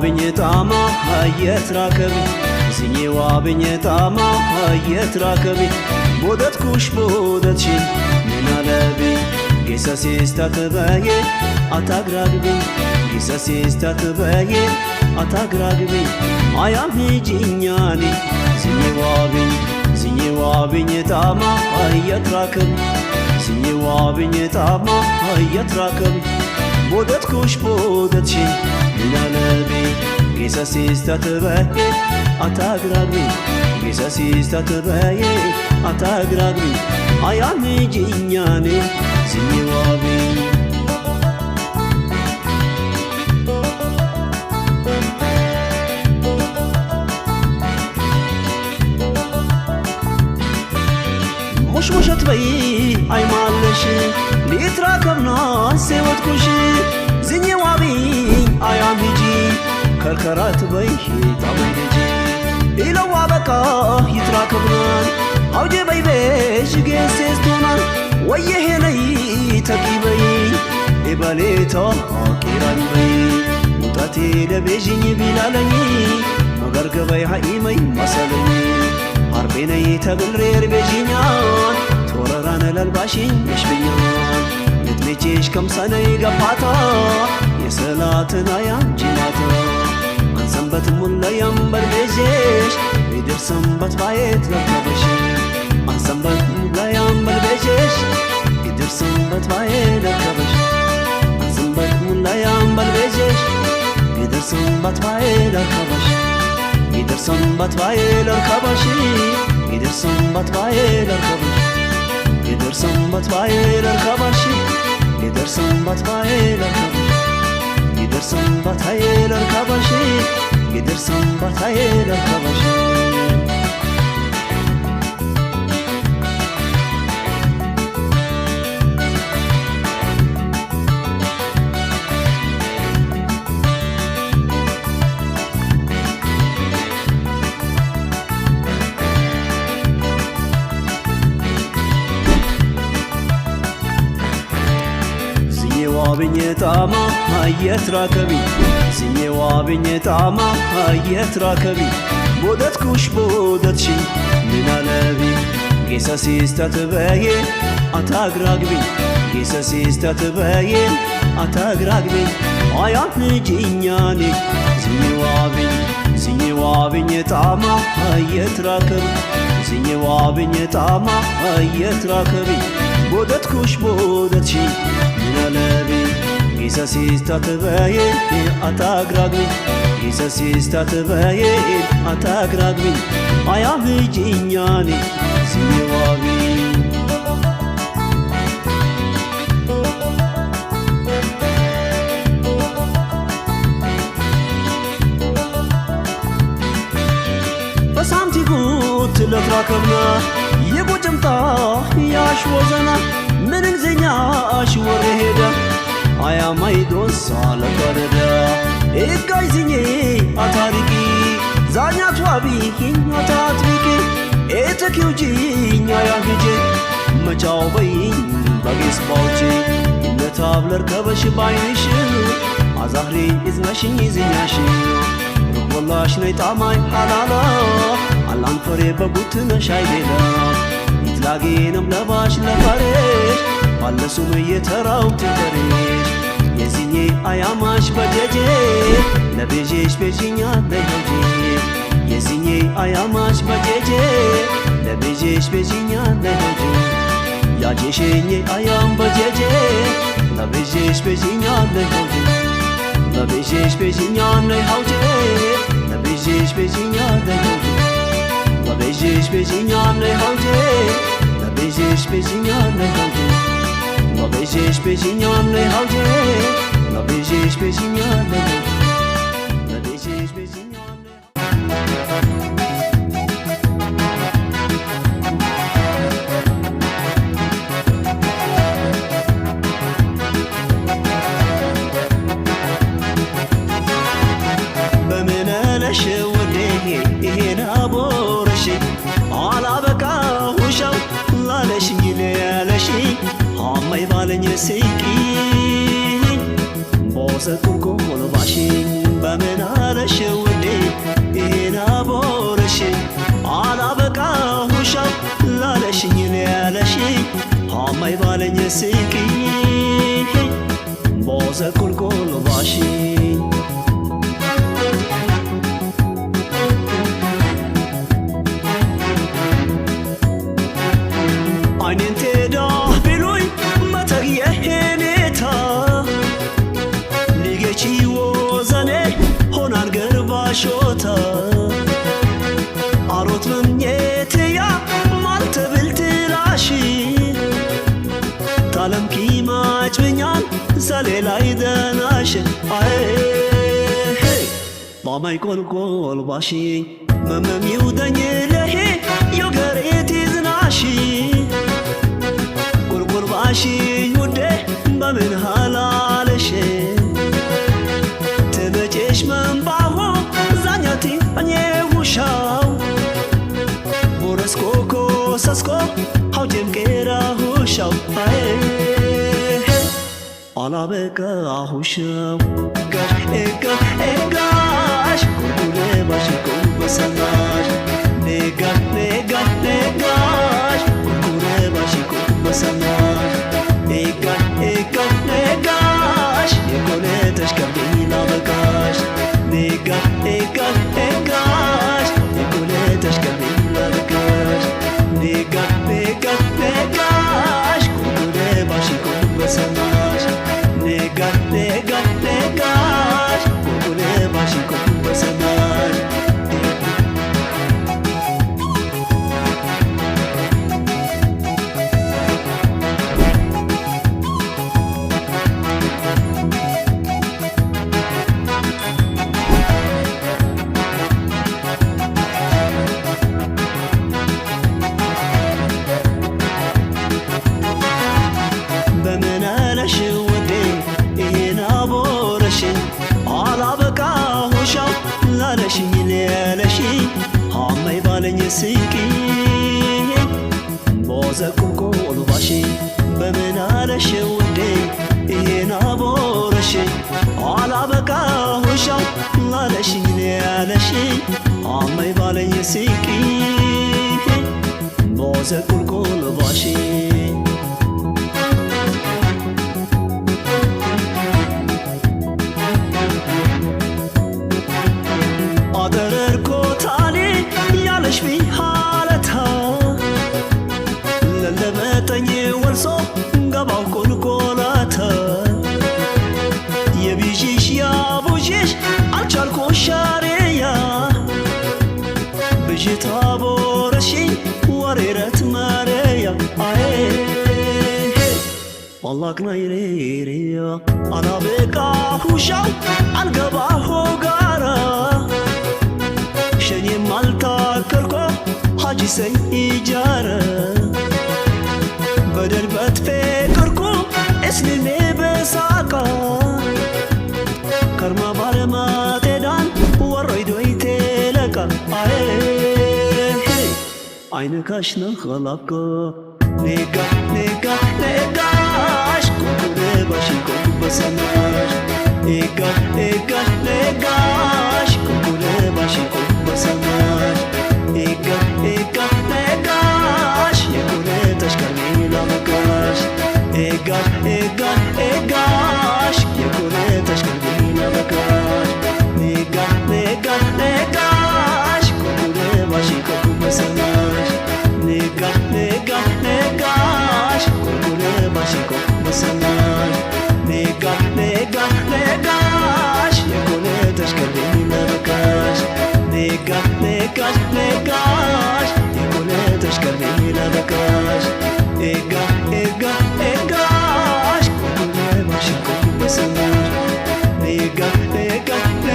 ብኝጣማ የትራከቢ ዝኝዋ ብኝጣማ የትራከቢ ቦደት ኩሽ ቦደትሽን ምናለቢ ጌሰሲስ ተትበዬ አታግራግቢ ጌሰሲስ ተትበዬ አታግራግቢ አያም ሂጂኛኒ ዝኝዋ ብኝጣማ የትራከቢ ዝኝዋ ብኝጣማ የትራከቢ ቦደት ኩሽ ቦደትሽን ምናለቢ ጌሰሲስ ተትበዬ አታግራግቢ ጌሰሲስ ተትበዬ አታግራግቢ አያም ሂጂኛኒ ዝኝዋቢ ሙሽሙሸት በይ አይማለሽ ሊትራከብና ሴወትኩሽ ዝኝዋቢ አያም ሂጂ ከርከራት በይ ጣመይ ልጂ ኢለዋ በቃ ይትራከብናን አውጄ በይ ቤሽ ጌሴስቶናን ወየሄነይ ተቂበይ ኢበሌታ ቂራን በይ ሙጣቴ ለቤዥኝ ቢላለኝ መገርገበይ ሀኢመይ መሰለኝ አርቤነይ ተብልሬር ቤዥኛን ቶረራነ ለልባሽኝ የሽብኛን ልትሜቼሽ ከምሳነይ ገፋታ የሰላትን አያም ጅማታ አንሰንበት ሙለየም በልቤዤሽ ይድር ሰንበት ባየት ለከበሽ አንሰንበት ሙለየም በልቤዤሽ ይድር ሰንበት ባየት ለከበሽ አንሰንበት ሙለየም በልቤዤሽ ይድር ሰንበት ባየት ለከበሽ ይድር ሰንበት ባየት ለከበሽ ይድር ሰንበት ባየት ለከበሽ ይድር ሰንበት ባየት ለከበሽ ይድር ሰንበት ባየት ለከበሽ ይድር ሰንበት ባየት ለከበሽ ይድር ሰንበት ባየት ለከበሽ ብኝጣማ የትራከቢ ዝኝዋ ብኝጣማ የትራከቢ ቦደት ኩሽ ቦደትሽን ምናለቢ ጌሰሲስ ተትበዬ አታግራግቢ ጌሰሲስ ተትበዬ አታግራግቢ አያም ሂጂኛኒ ዝኝዋ ብኝጣማ የትራከቢ ዝኝዋ ብኝጣማ የትራከቢ ቦደት ኩሽ ቦደትሽን ምናለቢ ጌሰሲስ ተትበዬ አታግራግቢ ጌሰሲስ ተትበዬ አታግራግቢ አያም ሂጂኛኒ ዝኝዋቢ በሳምቲ ጉት ለትራከብና የጎጀምታ ያሽወዘና ምንን ዘኛሽ ወሬ ሄደ አያማይ ዶሳ ለቀደደ ኤጋይ ዝኜ አታሪቂ ዛኛት ዋቢኪኝ አታትሪቂ ኤተኪውጂኝ አያምጄ መጫው በይኝ በጌስባውቼ ለታብለር ከበሽ ባይንሽ አዛህሪ እዝነሽኝ ዝኛሽ ርቆላሽ ነይ ጣማይ ሓላላ አላንፈሬ በጉትነሽ አይሌላ ይትላጌንም ለባሽ ለፈሬሽ ባለሱም የተራው ትንተሬሽ የዚኜ አያማሽ በጀጄ ለቤዤሽ ቤዥኛ ለሆጄ የዚኜ አያማሽ በጀጄ ለቤዤሽ ቤዥኛ ለሆጄ ያጄሼኜ አያም በጀጄ ለቤዤሽ ቤዥኛ ለሆጄ ለቤዤሽ ቤዥኛ ለሆጄ ለቤዤሽ ቤዥኛ ለሆጄ ለቤዤሽ ቤዥኛ ለሆጄ ለቤዤሽ ቤዥኛ ለሆጄ ለቤዤሽ ቤዥኛ ለሆጄ ለቤዤሽ ቤዥኛ ለሆጄ ለቤዤሽ ቤዥኛ በመነለሽ ወዴ ይሄን አቦርሽ አላበቃ ውሻው ላለሽ ይለያለሽ አማይ ባለኝ ሲቂ ቦሰቱ ኮሎባሽ በመናለ ላለሽኝ ያለሽኝ አማይ ባለኝ ስቂ ቦዘ ቁልቁል ባሺ አይኔን ቴዳ ቢሉኝ መተየኔታ ሊጌቺ ወዘኔ ሆናን ገርባሾታ አሮት መምኘትያ ማልተብልትላሺ ታለም ኪማጭብኛል ሰሌላይ ደናሽ አይ ማማይ ቆልቆል ባሺ መመሚው ደኝ ለሄ ዮገሬት ይዝናሺ ቁልቁል ባሺ ውዴ በምን ሃላለሽ ትበጭሽ መንባሆ ዛኛቲ እኔ ውሻው ቦረስኮኮ ሰስኮ ሐውጀም ቄራ ሁሻው አይ አላበቃ ሁሻው ጋሽ ቁልቁል ባሺ በሰናሽ ነጋሽ ቁልቁል ባሺ በሰናሽ ነጋሽ የቆነ ተሽከርቢና በቃሽ ነጋሽ የቆነ ተሽከርቢና በቃሽ ነጋሽ ቁልቁል ባሺ በሰናሽ ነጋሽ ቁልቁል ባሺ በሰናሽ ላለሽኝ ለለሽኝ አማይ ባለኝ ስቂ ቦዘ ቁልቁል ባሺ በምን አለሽ ውዴ ይሄን አቦረሽ አላበቃ ሁሻው ላለሽኝ ለለሽኝ አማይ ባለኝ ስቂ ቦዘ ቁልቁል ባሺ አደረርኮታኔ ያለሽ ቢሃለታ ለለመጠኝ ወርሶ ገባው ቁልቁላታ የቢዥሽ ያቡዥሽ አልቻልኩሽ ሻሬያ ብዥታ ቦረሽኝ ወሬረት ማረያ አይ ዋላቅና ይሬሬያ አላበቃ ሁሻው አልገባሆ ጋራ ሸኔም አልታከልኮ ሐጂ ሰይ ኢጃረ በደልበት ፍቅርኩ እስልሜ በሳቃ ከርማ ባለማቴዳን ወሮይዶይ ቴለቃ አይ አይነካሽ ነኸላካ ነጋሽ ቁልቁል ባሺ በሰናሽ ነጋሽ ቁልቁል ባሺ በሰናሽ ነጋሽ የቆነ ተሽከርቢና በቃሽ ነጋሽ የቆነ ተሽከርቢና በቃሽ ነጋሽ ቁልቁል ባሺ በሰናሽ ነጋሽ ቁልቁል ባሺ በሰናሽ ነጋሽ የቆነ ተሽከርቢና በቃሽ ነጋሽ የቆነ ተሽከርቢና በቃሽ ነጋሽ ቁልቁል ባሺ በሰናሽ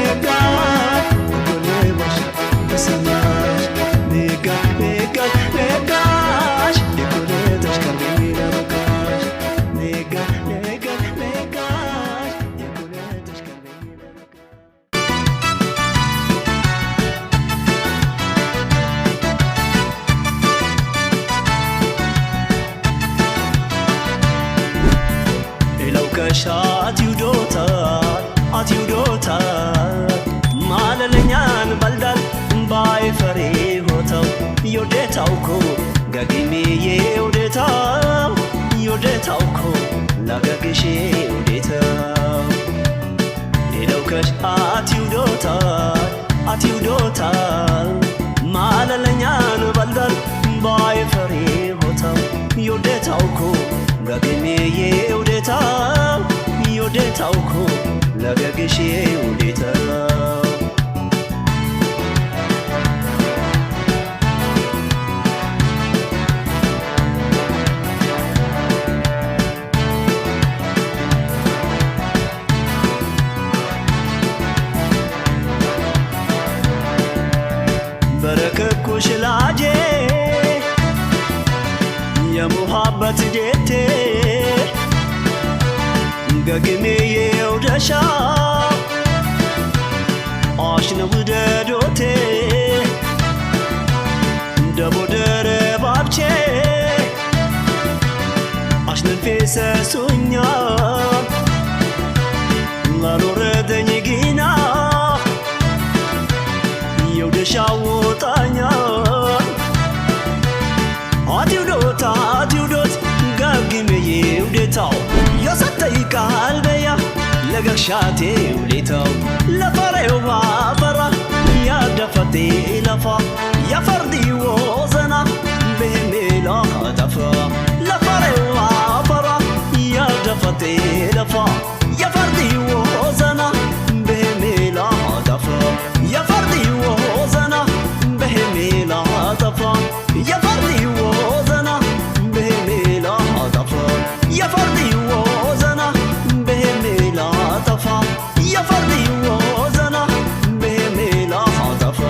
ነጋሽ ቁልቁል ባሺ በሰናሽ ነጋሽ የቆነ ተሽከርቢና በቃሽ ነጋሽ የቆነ ተሽከርቢና ኢለውከሻ አትዩዶታል ማለለኛን በልዳል ባይፈሪ ሆተው ዮዴታውኩ ገግሜ የውዴታው የውዴታው እኮ ለገግሼ ውዴታው ሌላው ከሽ አትውዶታል ማለለኛን በልዳል ባይፈሪ ሆታው የውዴታው እኮ ገግሜ የውዴታው የውዴታው እኮ ለገግሼ ውዴታው በረከኩሽ ላጄ የሙሃበት ጄቴ ገግሜ የውደሻ አሽነ ውደዶቴ ደቦደረ ባብቼ አሽነን ፌሰሱኛ ላኖረደኝ ጊና የውደሻው ወጣኛ አትውዶት ገግሜ የውዴታው የሰጠኝ ቃል በያ ለገሻቴ ውዴታው ለፈሬው ባፈራ ያደፈቴ ለፋ የፈርዲ ወዘና በሜላ ጠፋ ለፈሬው ባፈራ ያደፈቴ ለፋ የፈርዲ ወዘና በሜላ ጠፋ የፈርዲ ወዘና በሜላ ጠፋ የፈርዲ ወዘና በሜላ ጠፋ የፈርዲ ወዘና በሜላ ጠፋ የፈርዲ ወዘና በሜላ ጠፋ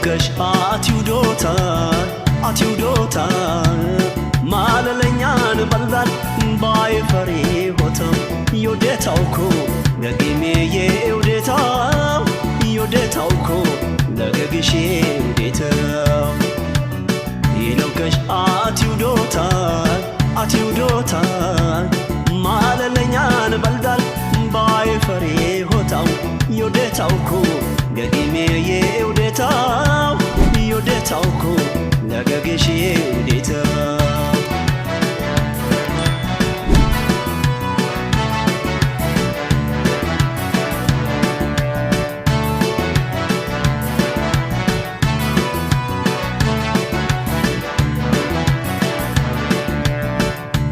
ከሽ አትውዶታል ማለለኛን በልዳል ባይፈሪ ሆታው የውዴታው እኮ ገግሜ የውዴታው የውዴታው እኮ ለገግሼ ውዴታው ይለው ከሽ አትውዶታል ማለለኛን በልዳል ባይፈሪ ሆታው የውዴታው እኮ ገግሜ የውዴታው የውዴታው እኮ ለገግሼ ውዴታው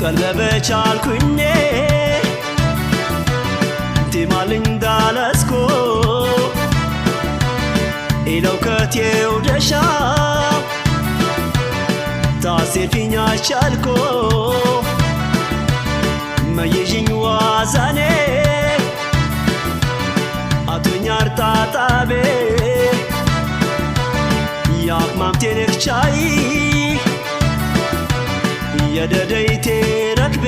ቀለበች አልኩኝ ቲማልኝ ዳለስኮ ኢለው ከቴው ደሻ ታሴፊኛ ቻልኮ መየዥኝ ዋዛኔ አቶኛር ታጣቤ ያቅማምቴኔክ ቻይ የደደይቴ ረክቤ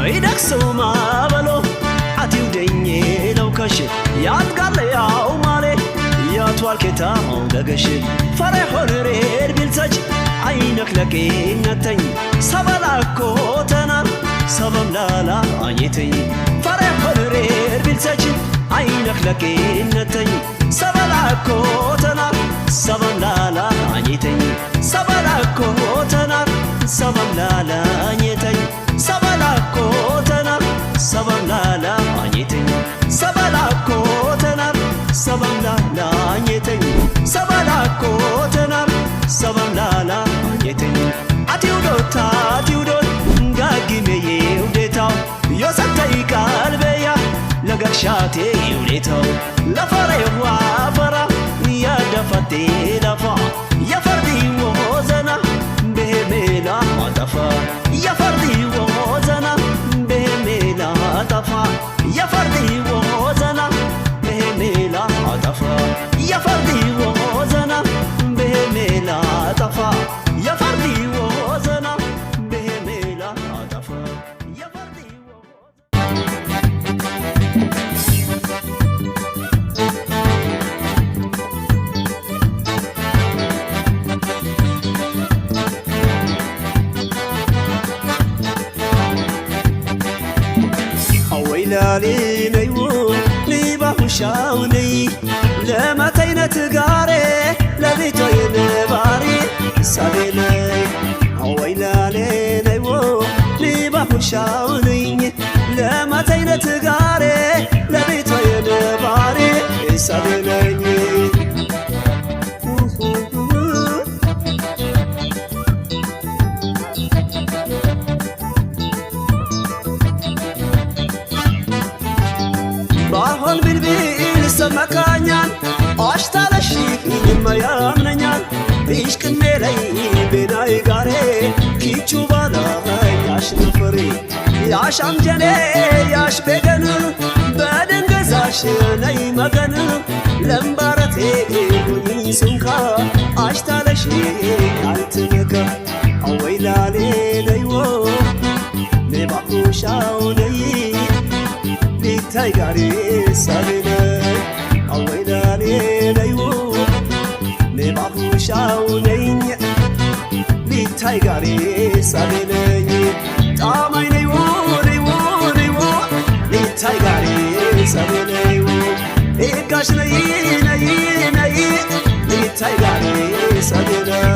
አይደክሰው ማበሎ አትውደኝ ለውከሽ ያትጋለ ያው ማሌ ያትዋልኬታው ገገሽ ፈሬ ሆነሬር ቢልሰች አይነክ ለቄነተኝ ሰበላኮ ተናር ሰበም ላላ አየተኝ ፈሬ ሆነሬር ቢልሰች አይነክ ለቄነተኝ ሰበላኮ ተናር ሰበም ላላ አየተኝ ሰበላኮ ተናር ሰበም ላላ አየተኝ ሰበላኮ ተናር ሰበም ላላ አየተኝ ሰበላኮ ተናር ሰበም ላላ አየተኝ ሰበላኮ ተናር ሰበም ላላ አየተኝ አትውዶት ገግሜ የውዴታው የሰጠኝ ቃል በያ ለገግሻቴ ውዴታው ለፈሬው አፈራ ያደፈቴ ለፋ የፈርዲ ወዘና በሜላ ጠፋ የፈርዲ ወዘና በሜላ ጠፋ የፈርዲ ወዘና በሜላ ጠፋ የፈርዲ ወዘና በሜላ ጠፋ የፈርዲ ወዘና በሜላ ጠፋ የፈርዲ ሁሻውነይ ለማታይነት ጋሬ ለቤቶ የነባሪ ሳቤለይ አወይላሌ ነይዎ ሊባ ሁሻውነይ ለማታይነት ጋሬ ለቤቶ የነባሪ ሳቤለይ ባሆን ቢልቢል ሰመካኛል አሽታለሽ ይመያምነኛል ቢሽቅሜ ላይ ቤናይ ጋሬ ኪቹ ባላ ያሽንፍሪ ያሻምጀኔ ያሽ ቤገን በደንገዛሽ ነይ መገን ለምባረቴ ሁኚ ስንካ አሽታለሽ አልትነከ አወይላሌ ነይዎ ኔባኩሻው ነይ ሊታይ ጋሪ ሳቤለይ አወይላሌ ነይዎ ኔባኩሻው ነይኝ ሊታይ ጋሪ ሳቤለይ ጣማይ ነይዎ ነይዎ ነይዎ ሊታይ ጋሪ ሳቤለይዎ ኤጋሽ ነይ ነይ ነይ ሊታይ ጋሪ ሳቤለይ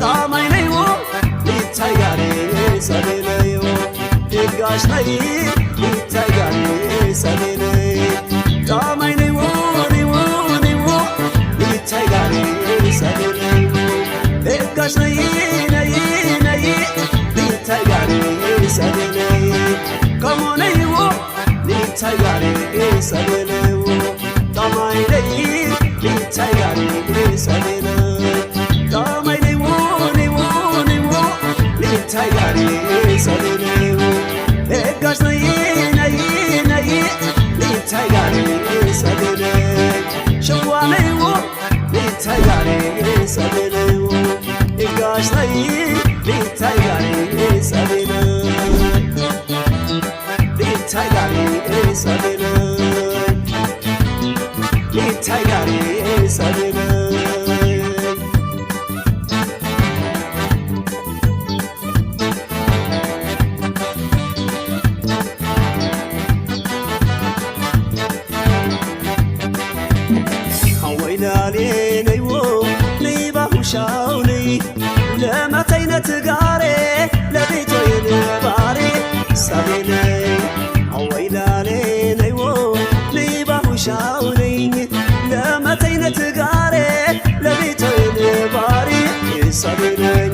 ጣማይ ነይዎ ሊታይ ጋሪ ሳቤለይዎ ኤጋሽ ነይ ሊታይ ጋሪ ሳቤለይ ጣማይ ነይዎ ነይዎ ነይዎ ሊታይ ጋሪ ሳቤለይዎ ኤጋሽ ነይ ነይ ነይ ሊታይ ጋሪ ሳቤለይ ከሞ ነይዎ ሊታይ ጋሪ ሳቤለይዎ ጣማይ ነይ ሊታይ ጋሪ ሳቤለይ ጣማይ ነይዎ ነይዎ ነይዎ ሊታይ ጋሪ ሳቤለይዎ ኤጋሽ ነይ ነይ ነይ ሊታይ ጋሪ ሳቤለይ ሸዋ ነይዎ ሊታይ ጋሪ ሳቤለይዎ ኤጋሽ ነይ ሊታይ ጋሪ ሳቤለይ ሊታይ ጋሪ ሳቤለይ ሊታይ ጋሪ ሳቤለይ አወይላሌ ነይዎ ሊባ ሁሻውነይ ለማታይነት ጋሬ ለቤቶ የነባሪ ሳቤለይ አወይላሌ ነይዎ ሊባ ሁሻውነይ ለማታይነት ጋሬ ለቤቶ የነባሪ ሳቤለይ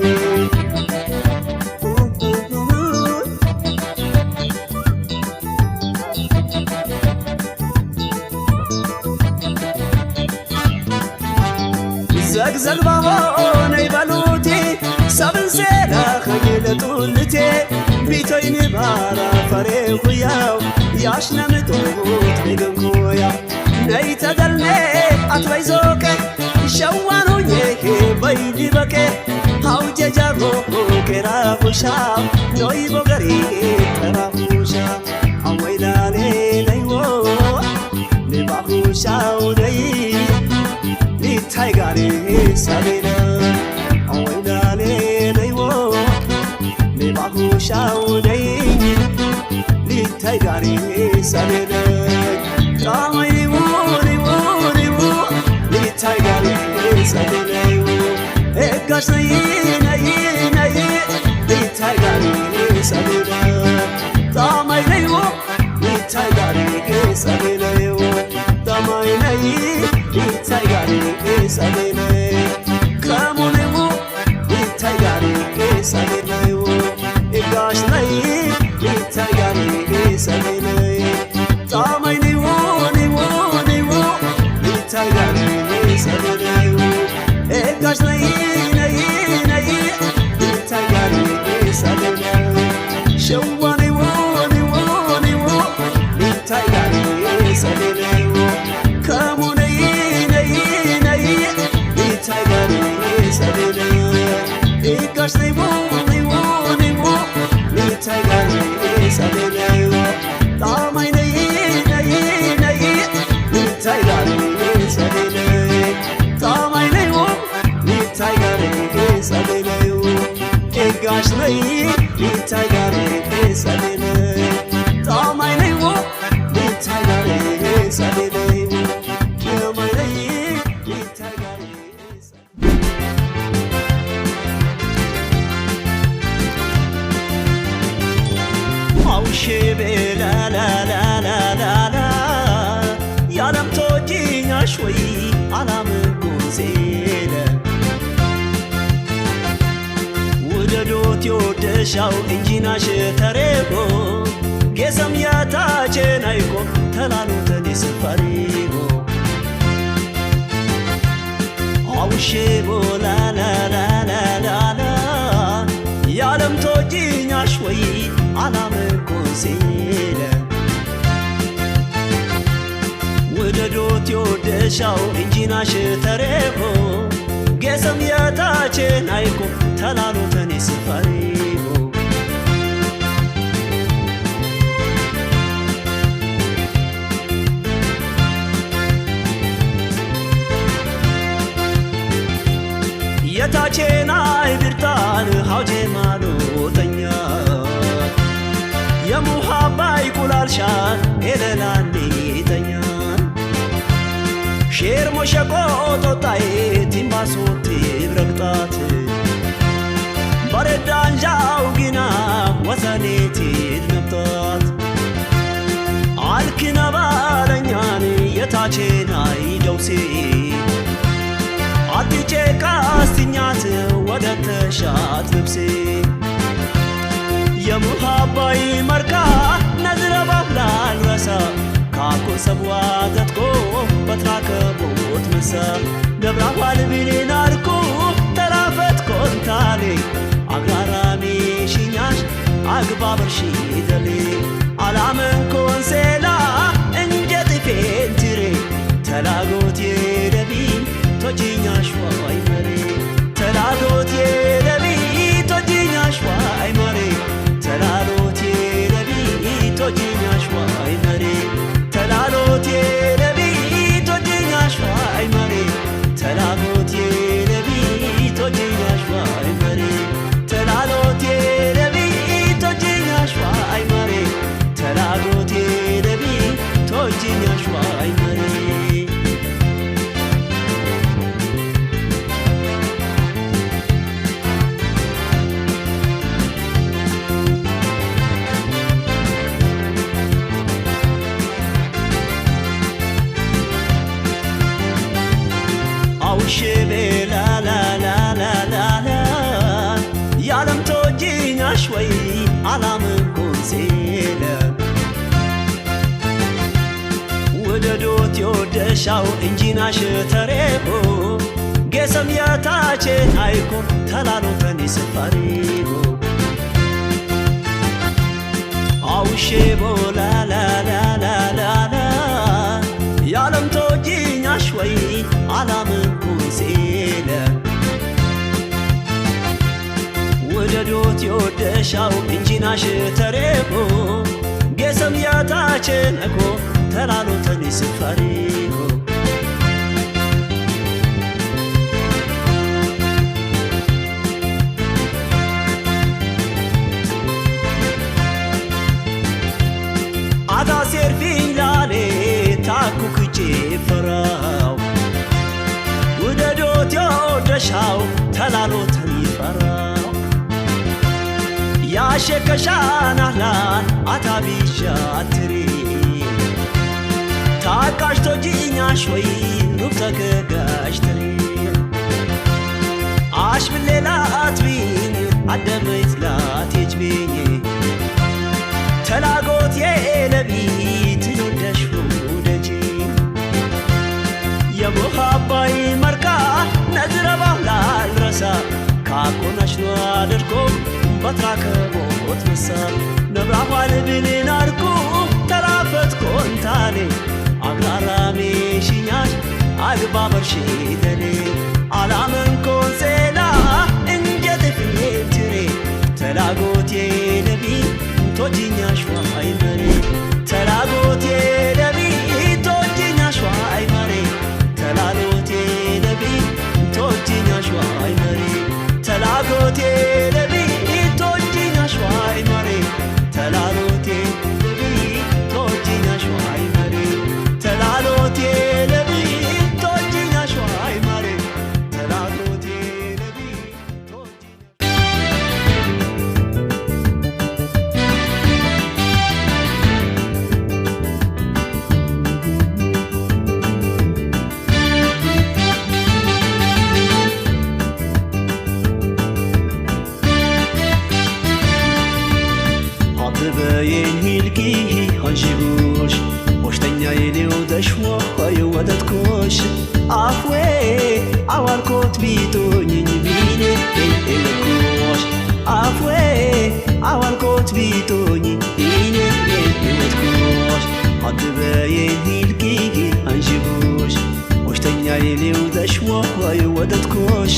ዘግዘግ ባሆነይ ባሉቴ ሰብን ሴዳ ኸይለጡልቴ ቢቶይን ባራ ፈሬ ሁያው ያሽነምጡት ንግንኩያ ነይ ተገልኔ አትበይዞቀ ሸዋኖኜ በይዲ በቄ ሀውጀ ጃሮ ቄራ ሁሻ ኖይ ቦገሪ ጠራ ሁሻ አወይላሌ ነይዎ ሊባ ሁሻው ነይ ሊታይ ጋሪ ሳቤለይ አወይላሌ ነይዎ ሊባ ሁሻው ነይ ሊታይ ጋሪ ሳቤለይ ጣማይ ነይዎ ነይዎ ነይዎ ሊታይ ጋሪ ሳቤለይዎ ኤጋሽ ነይ ነይ ነይ ሊታይ ጋሪ ሳቤለይ ጣማይ ነይዎ ሊታይ ጋሪ ሳቤለይዎ ጣማይ ነይ ሊታይ ጋሪ ሳቤለይ ከሞ ነይዎ ሊታይ ጋሪ ሳቤለይዎ ኤጋሽ ነይ ሊታይ ጋሪ ሳቤለይ ጣማይ ነይዎ ነይዎ ነይዎ ሊታይ ጋሪ ሳቤለይዎ ኤጋሽ ነይ ነይ ወይ አላምንኩን ሴለ ውደዶት የወደሻው እንጂናሽ ተሬቆ ጌሰም ያታቼን አይቆ ተላሉተን ስፋሪጎ አውሼ ቦላላላላላ ያለም ቶጂኛሽ ወይ አላምንኩን ሴለ ውደዶት የወደሻው እንጂናሽ ተሬቆ ጌሰም ያታቼን አይቆ ተላሉተን ስፋሪጎ የታቼን አይብርታን ሐውጄ ማሎተኛ የሙሃባይ ቁላልሻን ኤለላንተኛ ሼር ሞሸቆ ጦጣዬ ቲምባሶት ብረግጣት በረዳንጃው ግና ወሰኔት ነብጣት አልክና ባለኛን የታቼን አይደውሴ አትቼ ቃስትኛት ወደ ተሻት ልብሴ የሙሃባይ መርካ ነዝረ ባብላል ረሳ ካኮ ሰብዋ ተትኮ በትራከቦት ምሳ ደብራዋል ቢሌን አልኩ ተራፈት ኮንታሌ አግራራሜ ሽኛሽ አግባበርሺ ደሌ አላመን ኮንሴላ እንጀት ፌንትሬ ተላጎት የደቢ ቶጂኛሽ ዋይ መሬ ተላሎት የደቢ ቶጂኛሽ ዋይ መሬ ተላሎት የደቢ ቶጂኛሽ ዋይ መሬ ተላሎት የደቢ ቶጂኛሽ ዋይ መሬ ተላሎት የደቢ ቶጂኛሽ ዋይ መሬ ተላሎት የደቢ ቶጂኛሽ ዋይ መሬ ተላሎት የደቢ ቶጂኛሽ ዋይ መሬ ሽቤ ላላላላላ ያለም ቶጂኛሽ ወይ አላምንኩን ሴለ ውደዶት የወደሻው እንጂናሽ ተሬቆ ጌሰም ያታቼን አይኮ ተላሎተን ስፋሪጎ አውሼ ቦላላላላላ ያለም ቶጂኛሽ ወይ አላምንኩን ሴለ ውደዶት የወደሻው እንጂናሽ ተሬቆ ጌሰም ያታቼን እኮ ተላሎተን ስፋሪጎ አታሴር ፊንላኔ ታኩ ክጄ ፈራው ውደዶት የወደሻው ተላሎተን ይፈራው ያሸከሻናህላን አታቢሻትሪ ታቃሽ ቶጂኛሽ ወይ ሩፍ ተገጋሽ ትሪ አሽብሌላት ቢኝ አደመይት ላቴጅቤኝ ተላጎት የለቢ ትንወደሽ ውደጂ የሙሃባይ መርካ ነዝረ ባብላል ረሳ ካኮናሽ ነው አድርጎ በትራከቦት ምሳ ነብራኋል ብሌን አርኩ ተራፈት ኮንታሌ አግራራሜ ሽኛሽ አግባበርሺ ደሌ አላመን ኮንሴላ እንጀት ፍሬትሬ ተላጎት የለቢ ቶጂኛሽ ዋይ መሬ ተላሎት የደቢ ቶጂኛሽ ዋይ መሬ ተላሎት የደቢ ቶጂኛሽ ዋይ መሬ ተላሎት የደቢ ቶጂኛሽ ዋይ መሬ ተላሎት የደቢ ቶጂኛሽ ዋይ መሬ ተላሎት የደቢ ቶጂኛሽ ዋይ መሬ ተላሎት የደቢ ሆይ ወደትኮሽ አፍዌ አዋልኮት ቢቶኝኝ ቢኔ ኤወድኮሽ አፍዌ አዋልኮት ቢቶኝኝ ቢኔ ኤወድኮሽ አትበየን ሂልጊጊ አንዥቦሽ ሆሽተኛ የሌው ሆይ ወደትኮሽ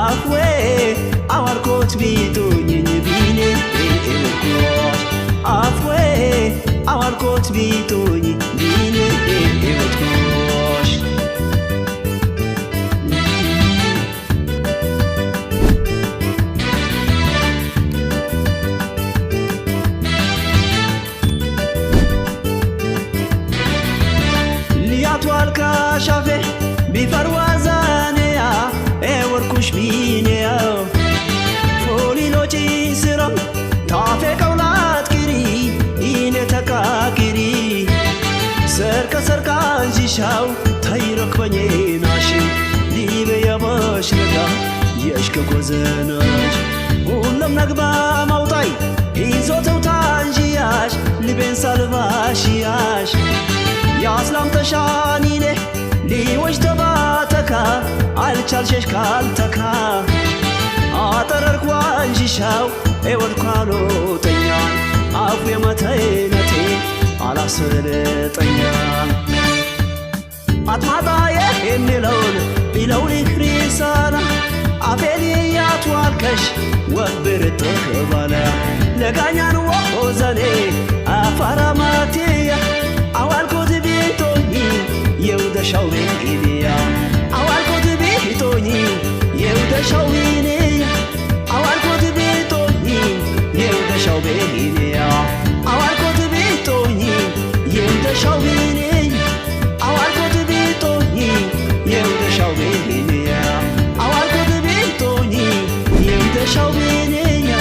አፍዌ አዋልኮት ቢቶኝኝ ቢኔ ኤወድኮሽ አፍዌ አዋልኮት ቢቶኝ ቢኔ ኤወድኮሽ ሊያቱ አልካሻፌ ቢፈርዋዛኔያ ኤወድኩሽ ቢኔያ ፎሊሎጪ ስራም ታፌ ቀውላት ኪሪ ኢኔ ተቃቂሪ ሰርቀ ሰርቃ እንጂሻው ተይረክበኝ ናሽ ሊበ የባሽ ነጋ የሽከ ኮዘናሽ ሁሉም ነግባ ማውጣይ ይዞተው ታንጂያሽ ልቤን ሳልባሽያሽ ያስላም ተሻኒኔ ሊወሽ ተባተካ አልቻልሸሽ ካልተካ አጠረርኳ እንጂሻው ኤወድኳሎተኛን አፉ የመተይነቴ አላሰለጠኛ አትማጣየ የሚለውን ቢለው ሊክሪሳና አፌን ያትዋልከሽ ወብርጥህ ባለ ለጋኛን ወሆዘኔ አፋራማቴያ አዋልኮት ቤቶኝ የውደሻው ቤኢንያ አዋልኮት ቤቶኝ የውደሻው ቤኢንያ አዋልኮት ቤቶኝ የውደሻው ቤኢንያ አዋልኮት ቤቶኝ የውደሻው ቤኢንያ አዋልኮት ቤቶኝ የውደሻው ቤኢንያ አዋልኮት ቤቶኝ የውደሻው ቤኢንያ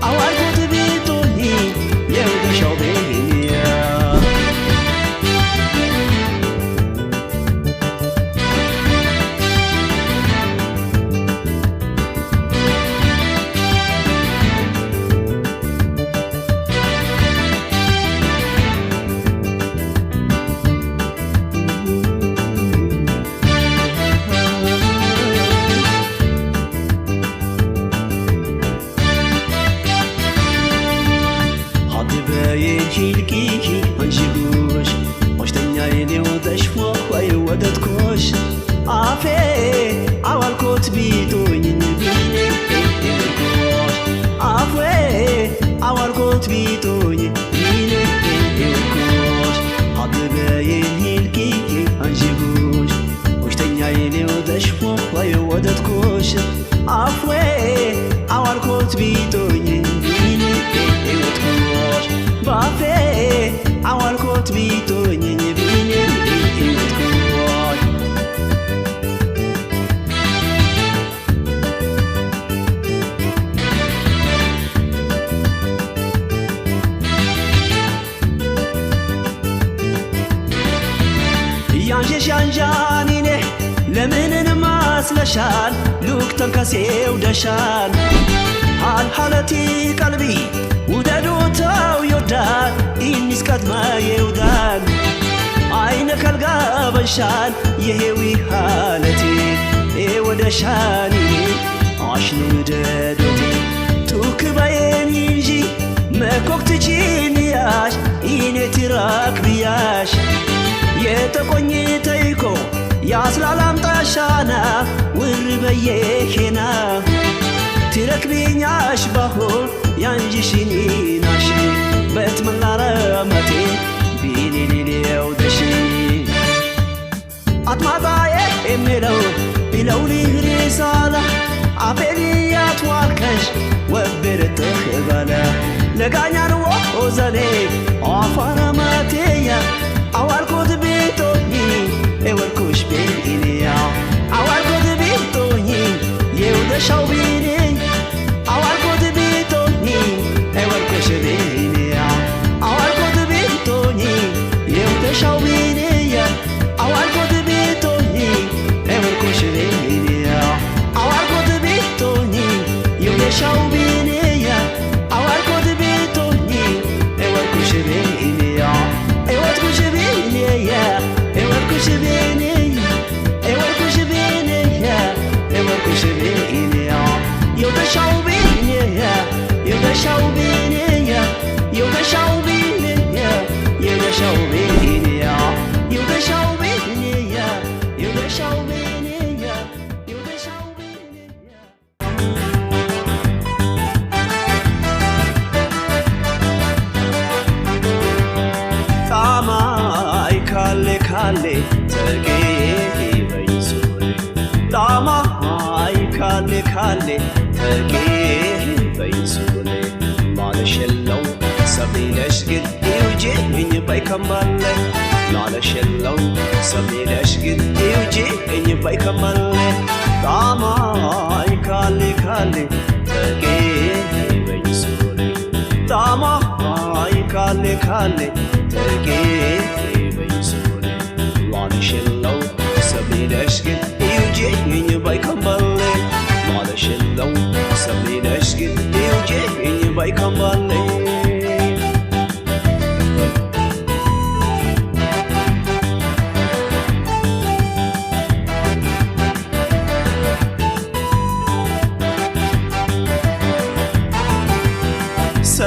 አዋልኮት ቤቶኝ የውደሻው ቤኢንያ ሂልጊጊ አንዥጎሽ ሆሽተኛ የኔው ሆይ ወደትኮሽ አፌ አዋልኮት ቢቶኝኝ ቢኔ ኤወድኮሽ አፌ አዋልኮት ቢቶኝ ቢኔ ኤወድኮሽ አትበየን ሂልጊጊ አንዥጎሽ ሆሽተኛ የኔው ሆይ ወደትኮሽ አፌ አዋልኮት ቢቶኝ ቢኔ ኤወድኮሽ ባፌ አዋልኮት ቢቶኝ ቢኔ ኤወድኮሽ ያንሸሽ ያንዣኒኔ ለምንን ማስለሻል ሉክ ተንከሴው ደሻል አልሃለቲ ቀልቢ ውደዱታው ይወዳል ኢኒስ ቀድማ ይውዳል አይነ ከልጋ በሻል የሄዊ ሃለቴ ኤወደሻኒ አሽኑ ደዶቴ ቱክ በየን እንጂ መኮክትቺንያሽ ኢኔ ትራክ ብያሽ የተቆኝ ተይኮ ያስላላም ጣሻና ውር በየሄና ትረክብኛሽ ባሆን ያንጂሽኒ ናሽ በትመላረመቴ ቢኔኔኔው ደሺ አትማጣየ የሚለው ቢለው ሊህሪሳላ አፌን ያትዋልከሽ ወብርጥህ ባለ ለጋኛን ወሆዘኔ አፋራማቴያ አዋልኮት ቤቶኝ ኤወድኮሽ ቤኢንያ አዋልኮት ቤቶኝ የውደሻው ቤኔ አዋልኮት ቤቶኝ ኤወድኮሽ ቤኢንያ አዋልኮት ቤቶኝ የውደሻው ቤኔያ አዋልኮት ቤቶኝ ኤወድኮሽ ቤኢንያ አዋልኮት ቤቶኝ የውደሻው ቤኔያ አዋልኮት ቤቶኝ ኤወድኮሽ ቤኢንያ ኤወድኮሽ ቤኢንያ ካሌ ተጌ በይሱኔ ማለሸለው ሰሚነሽ ግን ይውጄ እኝ ባይከማለ ማለሸለው ሰሚነሽ ግን ይውጄ እኝ ባይከማለ ጣማይ ካሌ ካሌ ተጌ በይሱኔ ጣማይ ካሌ ካሌ ተጌ በይሱኔ ማለሸለው ሰሚነሽ ግን ይውጄ እኝ ባይከማለ ማለሸለው ሰሚነሽ ግን ይውጄ እኝ ባይከማለ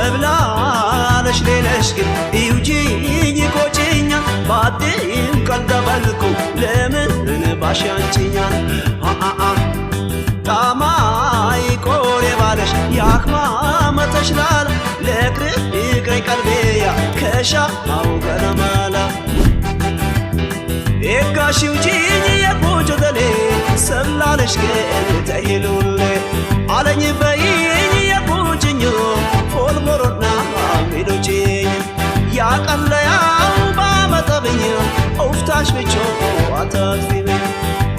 ሰብላለሽ ሌለሽ ግን ይውጂኝ ቆጭኛ ባዴም ቀልደበልኩ ለምን ባሻንችኛል ጣማይ ቆሬ ባለሽ ያክማመተሽ ላላ ለክር ይቅረኝ ቀልቤያ ከሻው ገለማላ ኤጋሽ ይውጂኝ የቁጭ ደሌ ሰብላለሽ ግን ተይሉሌ አለኝ በይኝ የቁጭኝ ፎልሞሮና ሜዶቼኝ ያቀለያው ባመጠብኝ ኡፍታሽ ብቾ አታጥፊኝ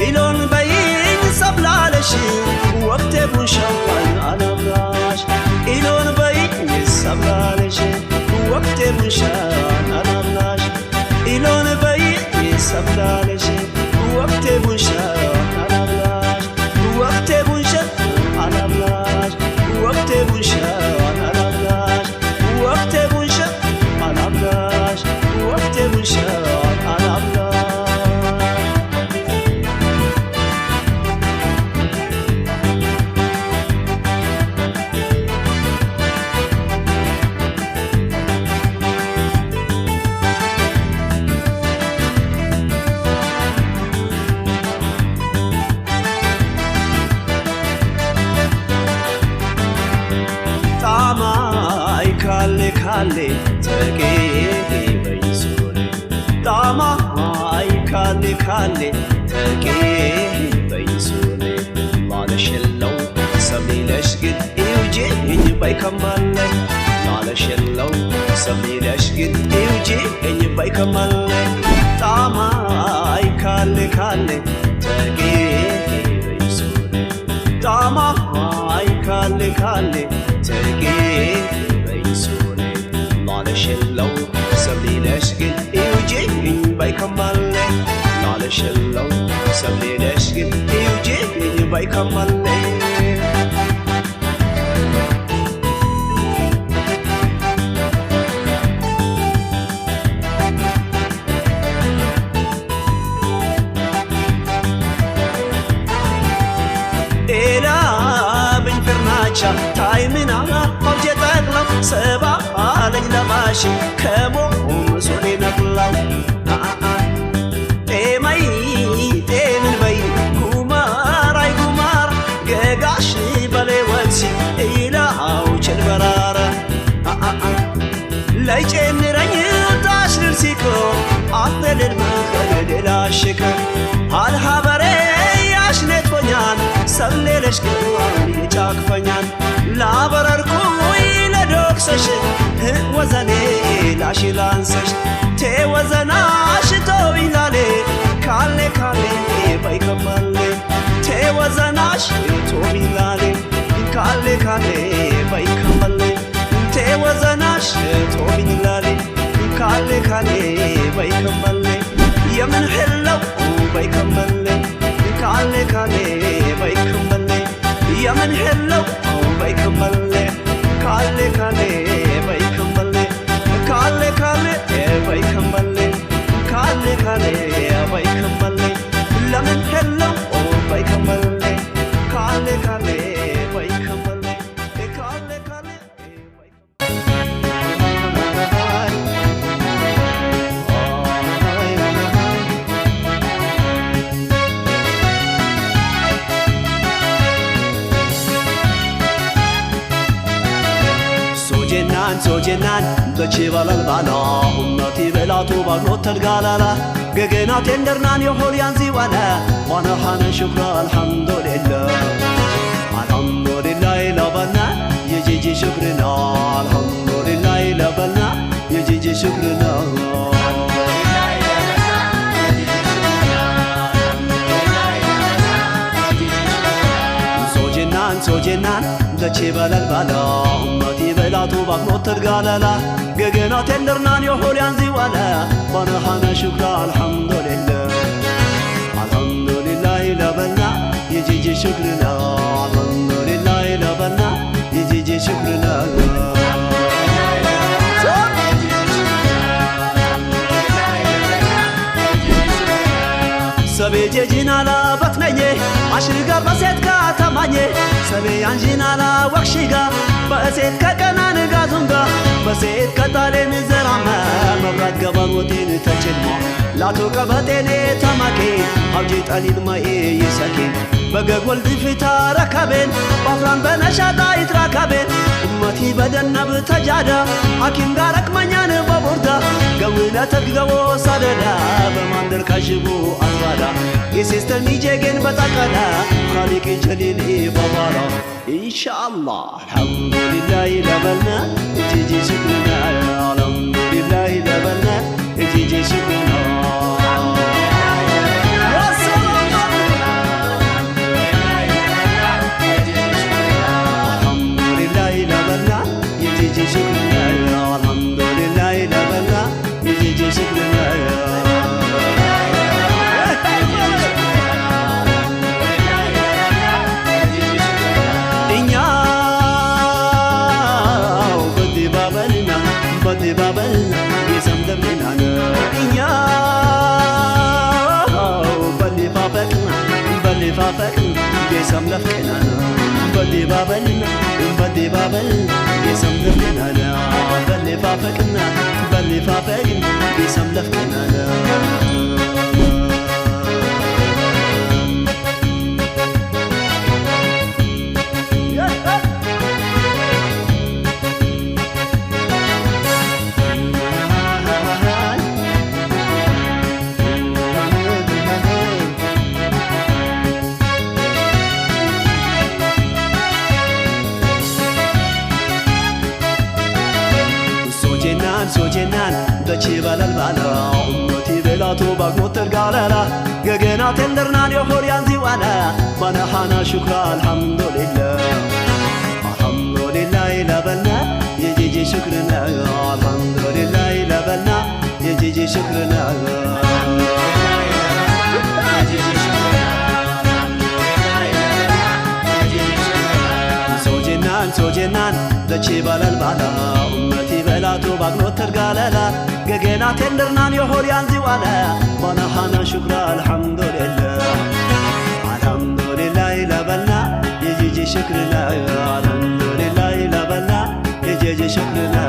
ኢሎን በይኝ ሰብላለሽ ወቅቴ ቡንሻዋን አላብራሽ ኢሎን በይኝ ሰብላለሽ ወቅቴ ቡንሻዋን አላብራሽ ኢሎን በይኝ ሰብላለሽ ወቅቴ ቡንሻዋን አላብራሽ ወቅቴ ቡንሻዋን አላብራሽ ወቅቴ ቡንሻዋን አላብራሽ ወቅቴ ቡንሻዋን አላብራሽ ወቅቴ ቡንሻዋን አላብራሽ ጣማይ ካሌ ካሌ ተጌ በይሱኔ ጣማይ ካሌ ካሌ ተጌ በይሱኔ ማለሸለው ሰሚነሽ ግን ይውጄ እኝ ባይከማለ ማለሸለው ሰሚነሽ ግን ይውጄ እኝ ባይከማለ ጣማይ ካሌ ካሌ ተጌ በይሱኔ ጣማይ ካሌ ካሌ ተጌ በይሱኔ ማለሸለው ሰሚነሽ ግን ይውጄ እኝ ባይከማለ ማለሸለው ሰሚነሽ ግን ይውጄ እኝ ባይከማለ ታይምና አውጀ ጠቅላው ሰባ አለኝ ለማሽ ከሞ ሶኔ ነቅላው ጤመይ ጤምን በይ ጉማራይ ጉማራ ገጋሽ በሌ ወሲ ኢላው ቸልበራራ ላይ ጨምረኝ ታሽ ልርሲኮ አተልል መከደላሽከ አልሃበሬ ያሽኔቶኛል ሰብሌለሽ ግን ይጫክፈኛል ላበረርኩይ ለዶክሰሽ ወዘኔ ላሽላንሰሽ ቴወዘናሽ ቶቢላሌ ካሌ ካሌ ባይከማሌ ቴወዘናሽ ቶቢላሌ ካሌ ካሌ ባይከማሌ ቴወዘናሽ ቶቢላሌ ካሌ ካሌ ባይከማሌ የምን ሕለው ባይከማሌ ካሌ ካሌ ባይከማሌ የምን ሕለው ባይከማሌ ካሌ ካሌ ባይከማሌ ካሌ ካሌ ባይከማሌ ካሌ ካሌ ባይከማሌ ለምን ሕለው ባይከማሌ ካሌ ካሌ ባይከማሌ ካሌ ካሌ ሶጀናን በችባላል ባላ ኡመቲ በላቱ ባግኖ ተልጋላላ ገገና ቴንደርናን የሆል ያንዚ ዋላ ዋና ሐነ ሽክራ አልሐምዱሊላህ لبنا يجي شكرنا الحمد لله لبنا يجي شكرنا سوجنان دچي بلال بالا امتي بلاتو باكنو ترغالالا غغنا تندرنان يحول ينزي ولا بنحنا شكر الحمد لله الحمد لله لبنا يجي شكرنا الحمد لله لبنا يجي شكرنا سبي جيجينا بتمني عشرقا بسيت كاتماني سبي عنجينا وخشيقا بسيت كاكنان غازونغا بسيت كتالين زرعما مبرات قبل وطين تجلما لا توقبتيني تماكي حوجيت قليل ما يسكين بقاق ولد فتا ركبين بافران بنشادا يتراكبين أمتي بدنا بتجادا حكيم غارك منيان ببوردا قوينا تققو صددا بماندر كاشبو أصوادا يسيستر ميجيجين بتاكدا خالق جليلي ببارا إن شاء الله الحمد لله لبلنا تيجي شكرنا الحمد لله لبلنا تيجي شكرنا الحمد لله لبنا يجي شكرنا بدي بابلنا يسمدمنا إنيا بلي فافكنا يسمدفكنا بدي بابلنا يسمدمنا بلي فافكنا يسمدفكنا سوجنان دچي بلال بالا امتي بلاتو باغنو ترغالالا غغنا تندرنان يحول ينزي وانا منحنا شكر الحمد لله الحمد لله لبنا يجي شكرنا الحمد لله لبنا يجي شكرنا سوجنان دچي بلال بالا امتي بلاتو باغنو ترغالالا غغنا تندرنان يحول ينزي وانا منحنا شكر الحمد لله الحمد لله لبنا يجي شكرنا الحمد لله لبنا يجي شكرنا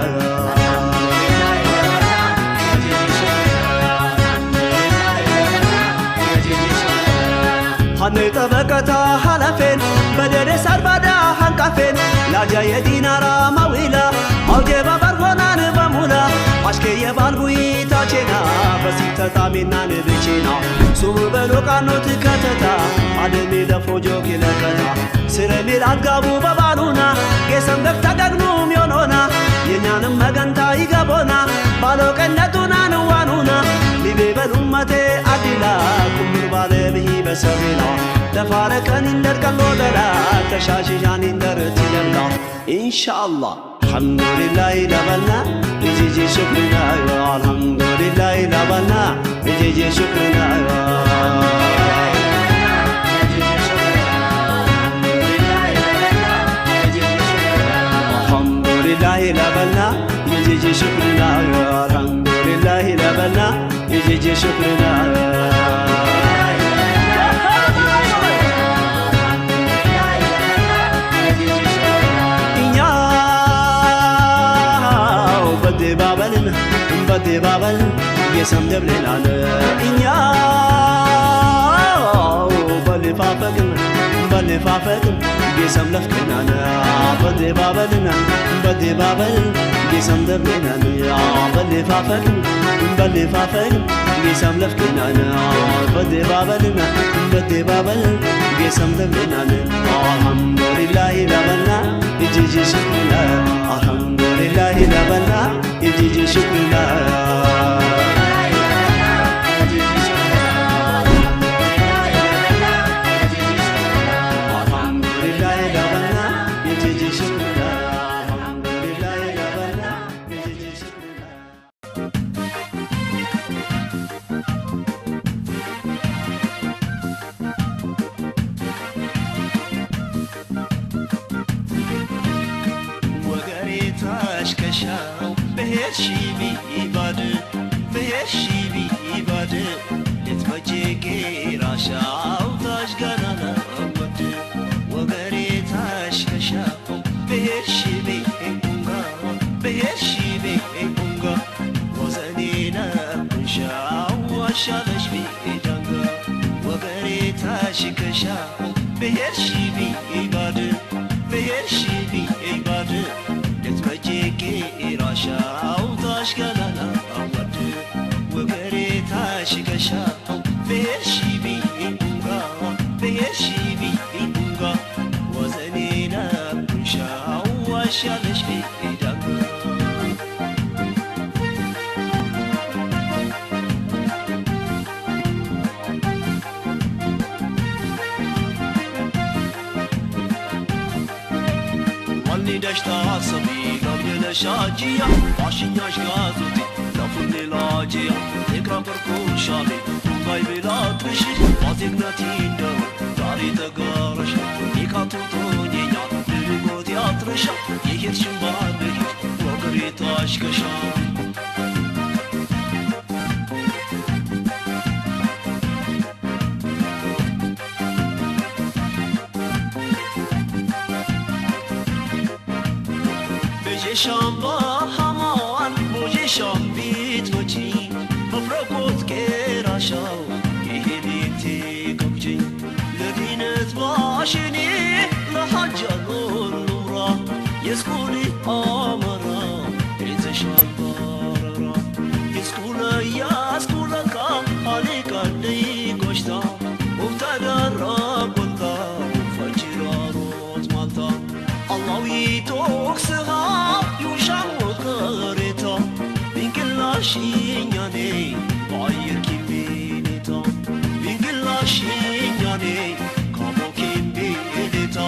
هني طبقتا حلفين بدر سربدا حنقفين لاجا يدينارا مويلا موجب برغونان بمولا عشكي يبالبوي تاچنا بسيطة تامينا نبچنا سوم بلوكانو تكتتا عدمي لفوجو كلكتا سرمي الاتقابو ببالونا قسم دكتا دقنوم يونونا ينانم مغنتا يقبونا بالوكنتونا نوانونا لبيبل أمتي عدلا كمر بالبه بسرنا تفارقن اندر كالودلا تشاششان اندر تللا إن شاء الله الحمد لله لبنا يجي شكرنا الحمد لله لبنا يجي شكرنا الحمد لله لبنا يجي شكرنا الحمد لله لبنا يجي شكرنا بدي بابل يسمدب لنا إنيا بلي فافقن يسملفكنا بدبابلنا بدبابل جسم دبنا بلفافل بلفافل جسم لفكنا بدبابلنا بدبابل جسم دبنا الحمد لله لبنا يجي شكرنا الحمد لله لبنا يجي شكرنا كشاو بهرشي بيباد بهرشي بيباد لتمجيكي راشاو تاش قنانا ود وغريتاش كشاو بهرشي بيبونغا بهرشي بيبونغا وزنينا بنشاو وشالش بيدانغا وغريتاش كشاو بهرشي بيباد بهرشي بيباد راشاو تاش قلالا أود وقريتاش كشاو بهرشي بيبونغا بهرشي بيبونغا وزنينا بنشاو وشالش بيدانغا دشتا عصبي قبل شاجية عشياش غازوتي لفن لاجية ذكرى بركون شالي طيب لا ترشي وزيقناتي دو داري تقارش يكاتو تونيا للموت ياترشا يهير شمبار بهير وقريت عشكشا شامبا همان موجي شامبيت وجي مفرقوت كراشاو يهليتي كبجي لدينت باشني لحجة النورا يسكولي أمرا إذا شامبارا يسكولا يسكولا كام عليك اللي قشتا وفتدرا قلتا وفجرارات مالتا الله يتوكسها Shinyane, Bayer Kimbinita, Vinkila Shinyane, Kamo Kimbinita,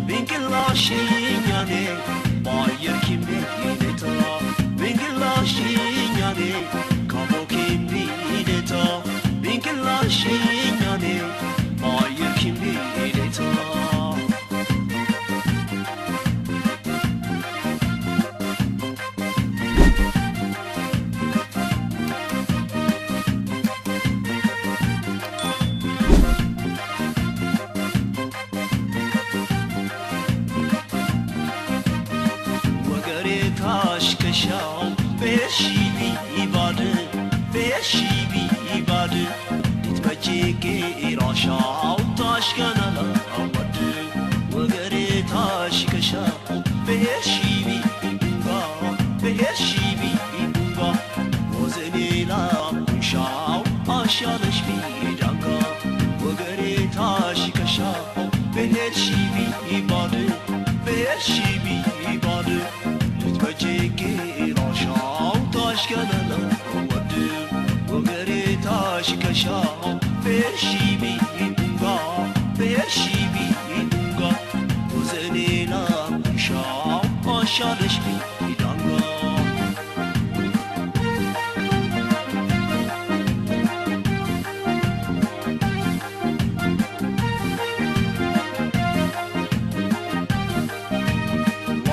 Vinkila Shinyane, Bayer Kimbinita, Vinkila Shinyane, Kamo Kimbinita, Vinkila Shinyane, Bayer Kimbinita. كشاو بهرشي بيباد بهرشي بيباد تتبجيكي راشاو تاش قنالا أود وقريتاش كشاو بهرشي بيبونغا بهرشي بيبونغا وزنيلا بنشاو أشالش بيدانغا وقريتاش كشاو بهرشي بيباد بهرشي بيباد تتبجيكي راشاو تاش قنالا أود وقريتاش كشاو بهرشي بيبونغا بهرشي بيبونغا وزنيلا بنشاو أشالش بيدانغا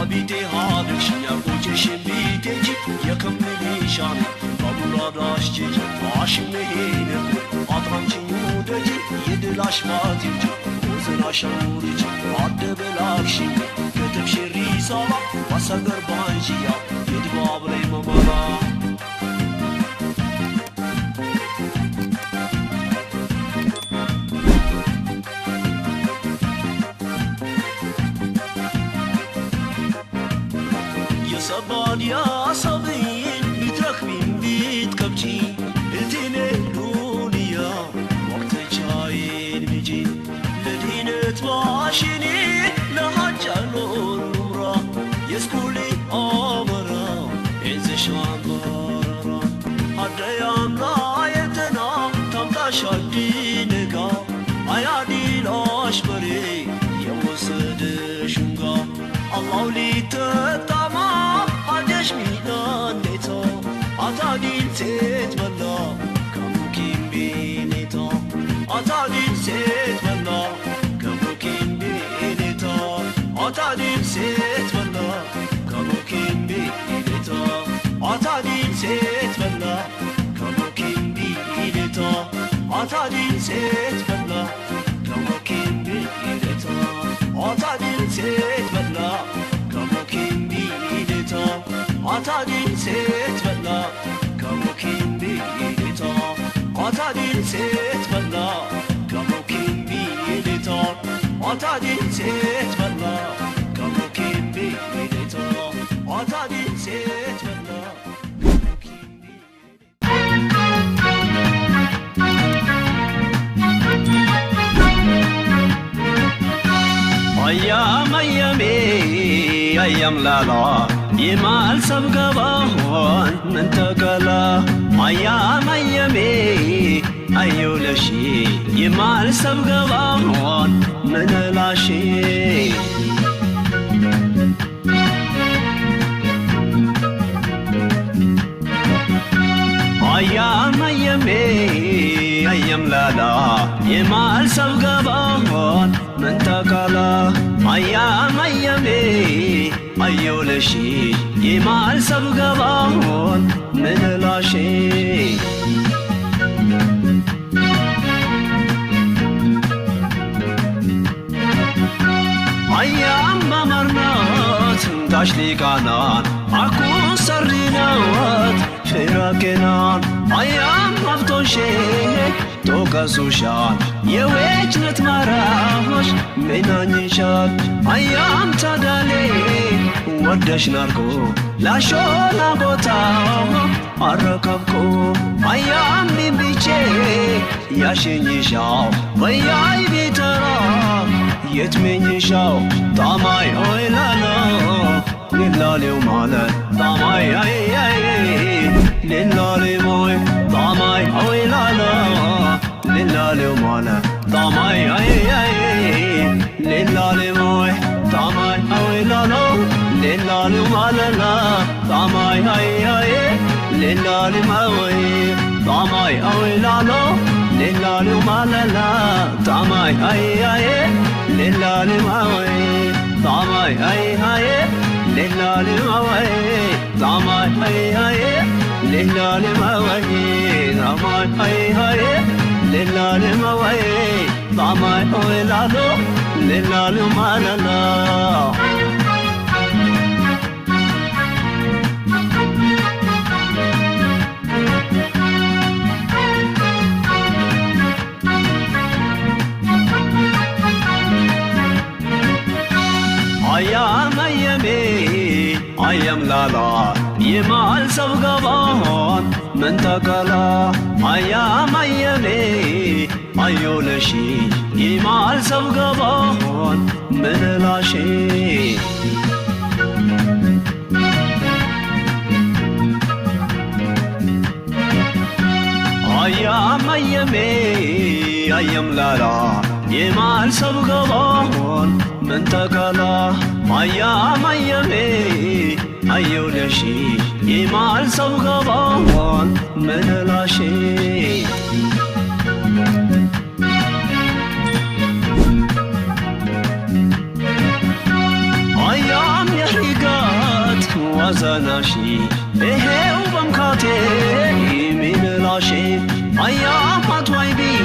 وبيتي هادك شنيا وجشن بيتجي يكملي شاني بابورا داشتي عاشم هينك أطرم شنودجي يدلاش ما تيجي وزنا شورجي عد بلاكشي كتب شري صلاة وسقر بانجيا يدباب لي مبارا كباد يا صبي بتركبين بيت كبجي التيني لوليا وقت جاين بيجي لدينة ماشيني لهجلو النمرة يسكولي أمرا إنزي شامبارا هديان رايتنا تمتاش الدينكا أيادي لاشبري يوسد شنغا الله لي تتما هدش ميدان نيتا أتادين تتمنى كمكين بينيتا أتادين تتمنى كمكين بينيتا أتادين تتمنى كمكين بينيتا أتادين تتمنى كمكين بينيتا أتادين تتمنى كمكين بينيتا أتادين تتمنى كمكين بينيتا أتادين تتمنى كمكين بينيتا أتادين تتمنى كمكين بينيتا أتادين تتمنى كمكين بينيتا أتادين تتمنى أيام لالا يمال سبقبان من تقلا أيامي أيو لشي يمال سبقبان من لاشي أيام لالا يمال سبقبان من تقلا أيامي أيو لشي يمال سبقبان من لاشي أيام بمرنات تشلي كانان أكو سرينات فراكنان أيام مفتوشي توكسوشان يوجنت مراهش منانيشات أيام تدالي ودش ناركو لا شولا بوتاو أركبكو أيام بيبيشي ياشينيشاو وياي بيترا يتمنيشاو طاماي أوي لالا للالي ومالا طاماي أي أي للالي موي طاماي أوي لالا للالي ومالا طاماي أي أي للالي موي طاماي أوي لالا للالي ومالا لا طاماي أي أي للالي موي طاماي أوي لالا للالي ومالا لا طاماي أي أي للالي موي طاماي أي أي للالي موي طاماي أي أي للالي موي طاماي أي أي للالي موي طاماي أوي لالا للالي ومالا لا أيام لالا يمال سبقبان من تقلا أيامي أيو لشي يمال سبقبان من لاشي أيام لالا يمال سبقبان من تقلا أيامي أيو لشي يمال سبقبان من لاشي أيام يحرقات وزناشي إهو بمكاتي من لاشي أيام أتويبي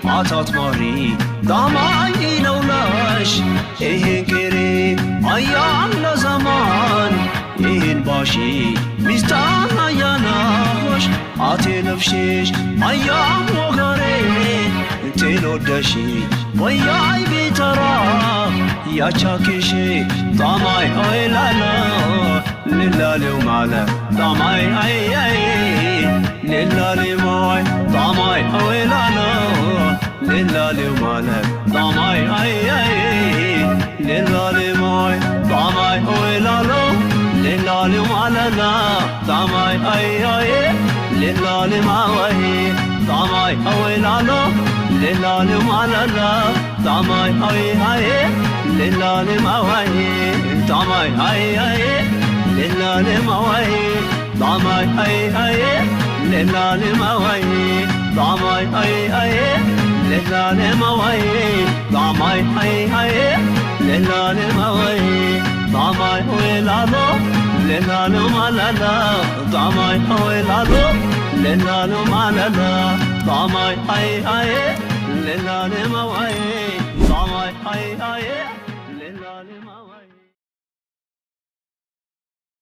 أتات ماري داماي لولاش إهن كري أيام لزمان إهن باشي مستان أياناش أتي نفشيش أيام وغري تلو دشي وياي بترا ያቻኪሽ ጣማይ ኦይላላ ልላሌው ማለ ጣማይ አይ አይ ልላሌ ማይ ጣማይ ኦይላላ ልላሌው ማለ ጣማይ አይ አይ ልላሌ ማይ ጣማይ ኦይላላ ልላሌው ማለላ ጣማይ አይ አይ ልላሌ ማይ ጣማይ ኦይላላ ልላሌው ማለላ ጣማይ አይ አይ ልላሌ ማይ ጣማይ አይ አይ ልላሌ ማይ ጣማይ አይ አይ ልላሌ ማይ ጣማይ አይ አይ ልላሌ ማይ ጣማይ አይ አይ ልላሌ ማይ ጣማይ ኦይላሎ ልላሌው ማለላ ጣማይ ኦይላሎ ልላሌው ማለላ ጣማይ አይ አይ ልላሌ ማይ ጣማይ አይ አይ